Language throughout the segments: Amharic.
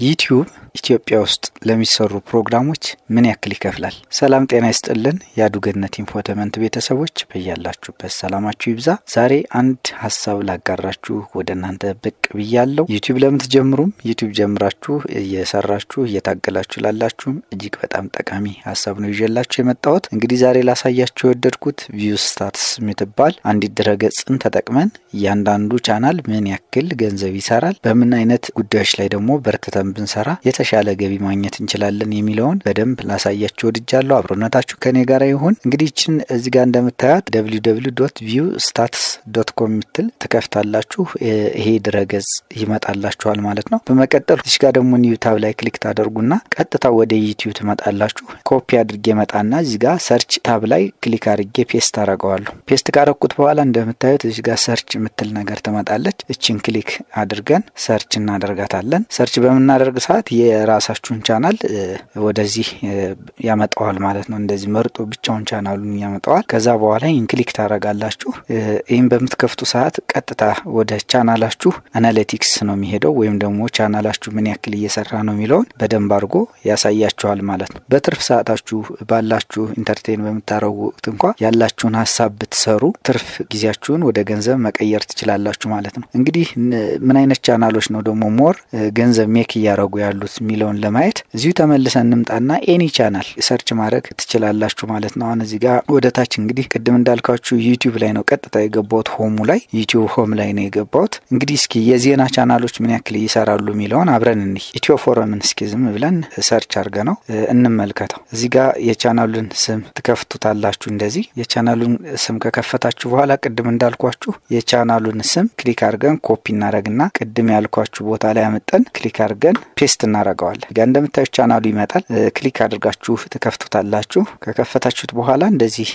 ዩቲዩብ ኢትዮጵያ ውስጥ ለሚሰሩ ፕሮግራሞች ምን ያክል ይከፍላል? ሰላም ጤና ይስጥልን ያዱገነት ኢንፎቴመንት ቤተሰቦች በእያላችሁበት ሰላማችሁ ይብዛ። ዛሬ አንድ ሐሳብ ላጋራችሁ ወደናንተ ብቅ ብያለሁ። ዩቲዩብ ለምትጀምሩም ዩቲዩብ ጀምራችሁ እየሰራችሁ እየታገላችሁ ላላችሁ እጅግ በጣም ጠቃሚ ሐሳብ ነው ይዤላችሁ የመጣሁት። እንግዲህ ዛሬ ላሳያችሁ የወደድኩት ቪው ስታትስ ምትባል አንድ ድረገጽን ተጠቅመን ያንዳንዱ ቻናል ምን ያክል ገንዘብ ይሰራል፣ በምን አይነት ጉዳዮች ላይ ደግሞ በርተተን ብንሰራ የተሻለ ገቢ ማግኘት እንችላለን የሚለውን በደንብ ላሳያችሁ ወድጃለሁ። አብሮነታችሁ ከኔ ጋር ይሁን። እንግዲህ እቺን እዚህ ጋር እንደምታዩት www.viewstats.com ምትል ተከፍታላችሁ ይሄ ድረገጽ ይመጣላችኋል ማለት ነው። በመቀጠል እዚህ ጋር ደግሞ ኒው ታብ ላይ ክሊክ ታደርጉና ቀጥታ ወደ ዩቲዩብ ትመጣላችሁ። ኮፒ አድርጌ መጣና እዚህ ጋር ሰርች ታብ ላይ ክሊክ አድርጌ ፔስት አደርጋለሁ። ፔስት ካደረኩት በኋላ እንደምታዩት እዚህ ጋር ሰርች ምትል ነገር ትመጣለች። እቺን ክሊክ አድርገን ሰርች እናደርጋታለን። ሰርች በመናደርግ ሰዓት የራሳችሁን ቻናል ወደዚህ ያመጣዋል ማለት ነው። እንደዚህ መርጦ ብቻውን ቻናሉን ያመጣዋል። ከዛ በኋላ ይሄን ክሊክ ታረጋላችሁ። ይሄን በመትከፍቱ ሰዓት ቀጥታ ወደ ቻናላችሁ አናሊቲክስ ነው የሚሄደው ወይም ደግሞ ቻናላችሁ ምን ያክል እየሰራ ነው የሚለውን በደንብ አድርጎ ያሳያችኋል ማለት ነው። በትርፍ ሰዓታችሁ ባላችሁ ኢንተርቴይን በመታረጉት እንኳን ያላችሁን ሐሳብ ብትሰሩ ትርፍ ጊዜያችሁን ወደ ገንዘብ መቀየር ትችላላችሁ ማለት ነው። እንግዲህ ምን አይነት ቻናሎች ነው ደግሞ ሞር ገንዘብ ሜክ ያረጉ ያሉት ሚሊዮን ለማየት እዚሁ ተመልሰን እንምጣና ኤኒ ቻናል ሰርች ማድረግ ትችላላችሁ ማለት ነው። አሁን እዚህ ጋር ወደታች እንግዲህ ቅድም እንዳልኳችሁ ዩቲዩብ ላይ ነው ቀጥታ የገባሁት ሆሙ ላይ ዩቲዩብ ሆም ላይ ነው የገባሁት። እንግዲህ እስኪ የዜና ቻናሎች ምን ያክል ይሰራሉ ሚሊዮን አብረን እንይ። ኢትዮ ፎረምን እስኪ ዝም ብለን ሰርች አድርገነው እንመልከተው። እዚህ ጋር የቻናሉን ስም ትከፍቱታላችሁ። እንደዚህ የቻናሉን ስም ከከፈታችሁ በኋላ ቅድም እንዳልኳችሁ የቻናሉን ስም ክሊክ አድርገን ኮፒ እናደርግና ቅድም ያልኳችሁ ቦታ ላይ አመጣን ክሊክ አድርገን ፔስት እናደርጋለን። ጋር እንደምታዩት ቻናሉ ይመጣል። ክሊክ አድርጋችሁ ተከፍቱታላችሁ። ከከፈታችሁት በኋላ እንደዚህ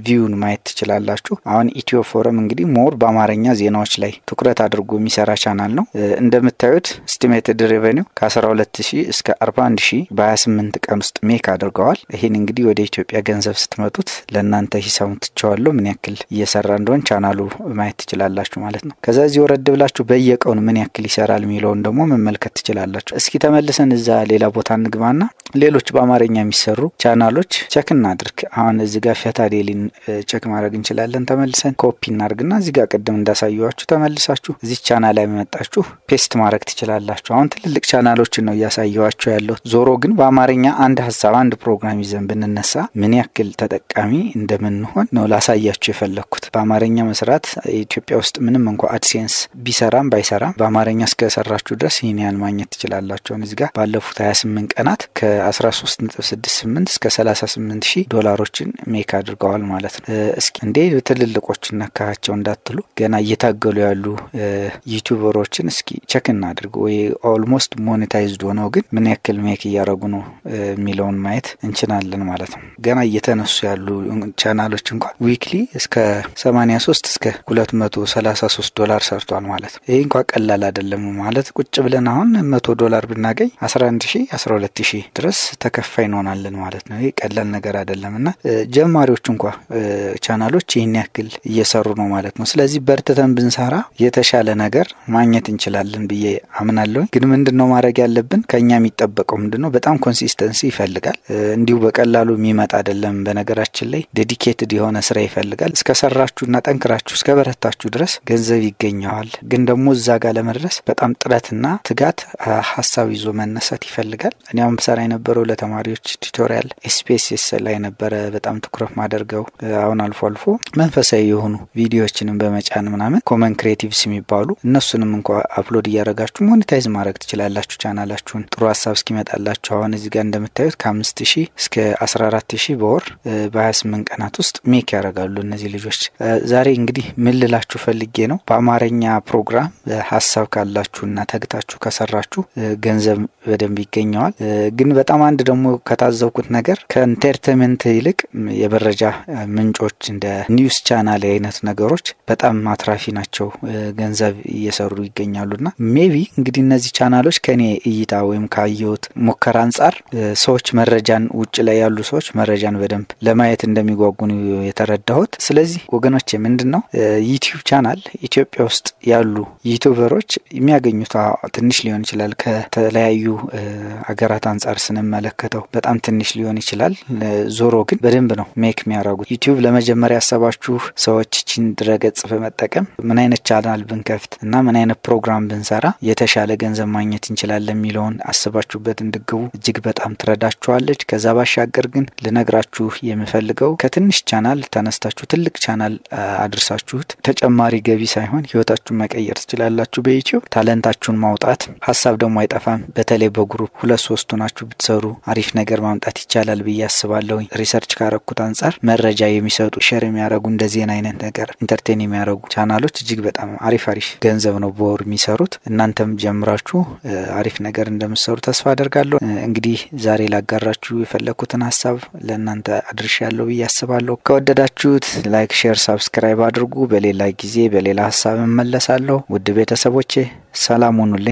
ቪውን ማየት ትችላላችሁ። አሁን ኢትዮ ፎረም እንግዲህ ሞር በአማርኛ ዜናዎች ላይ ትኩረት አድርጎ የሚሰራ ቻናል ነው። እንደምታዩት ኤስቲሜትድ ሬቨኒው ከ12000 እስከ 41000 በ28 ቀን ውስጥ ሜክ አድርገዋል። ይሄን እንግዲህ ወደ ኢትዮጵያ ገንዘብ ስትመጡት ለእናንተ ሂሳቡን ትቻዋለሁ ምን ያክል እየሰራ እንደሆነ ቻናሉ ማየት ትችላላችሁ ማለት ነው። ከዛ እዚህ ወረድ ብላችሁ በየቀኑ ምን ያክል ይሰራል የሚለውን ደግሞ መመልከት ትችላላችሁ። እስኪ ተመልሰን እዛ ሌላ ቦታ እንግባና ሌሎች በአማርኛ የሚሰሩ ቻናሎች ቼክ እናድርግ። አሁን እዚህ ጋር ፈታ ዴሊን ቼክ ማድረግ እንችላለን። ተመልሰን ኮፒ እናድርግና እዚህ ጋር ቀደም እንዳሳየዋችሁ ተመልሳችሁ እዚህ ቻናል ላይ መጣችሁ ፔስት ማድረግ ትችላላችሁ። አሁን ትልልቅ ቻናሎችን ነው ያሳየዋችሁ ያለው። ዞሮ ግን በአማርኛ አንድ ሐሳብ አንድ ፕሮግራም ይዘን ብንነሳ ምን ያክል ተጠቃሚ እንደምንሆን ነው ላሳያችሁ የፈለኩት። በአማርኛ መስራት ኢትዮጵያ ውስጥ ምንም እንኳን አድሴንስ ቢሰራም ባይሰራም በአማርኛ እስከሰራችሁ ድረስ ይሄን ያን ማግኘት ትችላላችሁ። እዚህ ጋር ባለፉት 28 ቀናት ከ13.68 እስከ $38000 ሜክ አድርገዋል ማለት ነው። እስኪ እንዴ ትልልቆችን ነካቸው እንዳትሉ ገና እየታገሉ ያሉ ዩቲዩበሮችን እስኪ ቼክ እናድርግ። ወይ ኦልሞስት ሞኔታይዝድ ሆነው ግን ምን ያክል ሜክ ያረጉ ነው ሚሊዮን ማየት እንችላለን ማለት ነው። ገና እየተነሱ ያሉ ቻናሎች እንኳን ዊክሊ እስከ 83 እስከ $233 ሰርቷል ማለት ነው። ይሄ እንኳን ቀላል አይደለም ማለት ቁጭ ብለን አሁን $100 ብናገኝ 11000 12000 ድረስ ተከፋይ እንሆናለን ማለት ነው። ይሄ ቀላል ነገር አይደለምና ጀማሪዎች እንኳን ቻናሎች ይሄን ያክል እየሰሩ ነው ማለት ነው። ስለዚህ በርተተን ብንሰራ የተሻለ ነገር ማግኘት እንችላለን ብዬ አምናለሁ። ግን ምንድነው ማድረግ ያለብን ከኛ የሚጠበቀው ምንድነው በጣም ኮንሲስተንሲ ይፈልጋል። እንዲሁ በቀላሉ የሚመጣ አይደለም። በነገራችን ላይ ዴዲኬትድ የሆነ ስራ ይፈልጋል። እስከሰራችሁና ጠንክራችሁ እስከበረታችሁ ድረስ ገንዘብ ይገኛል። ግን ደግሞ እዛ ጋር ለመድረስ በጣም ጥረትና ትጋት ሐሳብ ይዞ መነሳት ይፈልጋል። እኛም ሰራ የነበረው ለተማሪዎች ቱቶሪያል ኤስፒኤስ ላይ ነበር በጣም ትኩረት ማደርገው። አሁን አልፎ መንፈሳዊ የሆኑ ቪዲዮዎችንም በመጫን ምናምን ኮመን ክሬቲቭስ የሚባሉ እነሱንም እንኳን አፕሎድ እያረጋችሁ ሞኔታይዝ ማድረግ ትችላላችሁ ቻናላችሁን ጥሩ ሐሳብ እስኪመጣላችሁ። አሁን እዚህ ጋር እንደምታዩት ከ5000 እስከ 14000 በወር በ28 ቀናት ውስጥ ሜክ ያደርጋሉ እነዚህ ልጆች። ዛሬ እንግዲህ ምን ልላችሁ ፈልጌ ነው በአማርኛ ፕሮግራም ሐሳብ ካላችሁና ተግታችሁ ከሰራችሁ ገንዘብ በደንብ ይገኛል። ግን በጣም አንድ ደግሞ ከታዘብኩት ነገር ከኢንተርቴይንመንት ይልቅ የበረጃ ምንጮች እንደ ኒውስ ቻናል አይነት ነገሮች በጣም ማትራፊ ናቸው። ገንዘብ እየሰሩ ይገኛሉና ሜቢ እንግዲህ እነዚህ ቻናሎች ከኔ እይታ ወይም ካየሁት ሙከራ አንፃር ሰዎች መረጃን ውጭ ላይ ያሉ ሰዎች መረጃን በደንብ ለማየት እንደሚጓጉ ነው የተረዳሁት። ስለዚህ ወገኖቼ ምንድነው ዩቲዩብ ቻናል ኢትዮጵያ ውስጥ ያሉ ዩቲዩበሮች የሚያገኙት ትንሽ ሊሆን ይችላል ከተለያዩ አገራት አንፃር ስንመለከተው በጣም ትንሽ ሊሆን ይችላል። ዞሮ ግን በደንብ ነው ሜክ የሚያደርጉት። ዩቲዩብ ለመጀመሪያ ያሰባችሁ ሰዎች እቺን ድረገጽ በመጠቀም ምን አይነት ቻናል ብንከፍት እና ምን አይነት ፕሮግራም ብንሰራ የተሻለ ገንዘብ ማግኘት እንችላለን የሚለውን አስባችሁበት እንድትገቡ እጅግ በጣም ትረዳችኋለች። ከዛ ባሻገር ግን ልነግራችሁ የምፈልገው ከትንሽ ቻናል ተነስታችሁ ትልቅ ቻናል አድርሳችሁት ተጨማሪ ገቢ ሳይሆን ህይወታችሁን መቀየር ትችላላችሁ በዩቲዩብ። ታለንታችሁን ማውጣት ሐሳብ ደግሞ አይጠፋም። በተለይ በግሩፕ 2-3 ሆናችሁ ብትሰሩ አሪፍ ነገር ማምጣት ይቻላል ብዬ አስባለሁ። ሪሰርች ካረኩት አንፃር መረጃ የሚሰጡ ሼር የሚያደርጉ እንደዚህ አይነት ነገር ኢንተርቴይን የሚያደርጉ ቻናሎች እጅግ በጣም አሪፍ ገንዘብ ነው በወር የሚሰሩት። እናንተም ጀምራችሁ አሪፍ ነገር እንደምትሰሩ ተስፋ አደርጋለሁ። እንግዲህ ዛሬ ላጋራችሁ የፈለኩትን ሐሳብ ለእናንተ አድርሻለሁ ብዬ አስባለሁ። ከወደዳችሁት ላይክ፣ ሼር፣ ሰብስክራይብ አድርጉ። በሌላ ጊዜ በሌላ ሐሳብ እመለሳለሁ። ውድ ቤተሰቦቼ ሰላም ሁኑልኝ።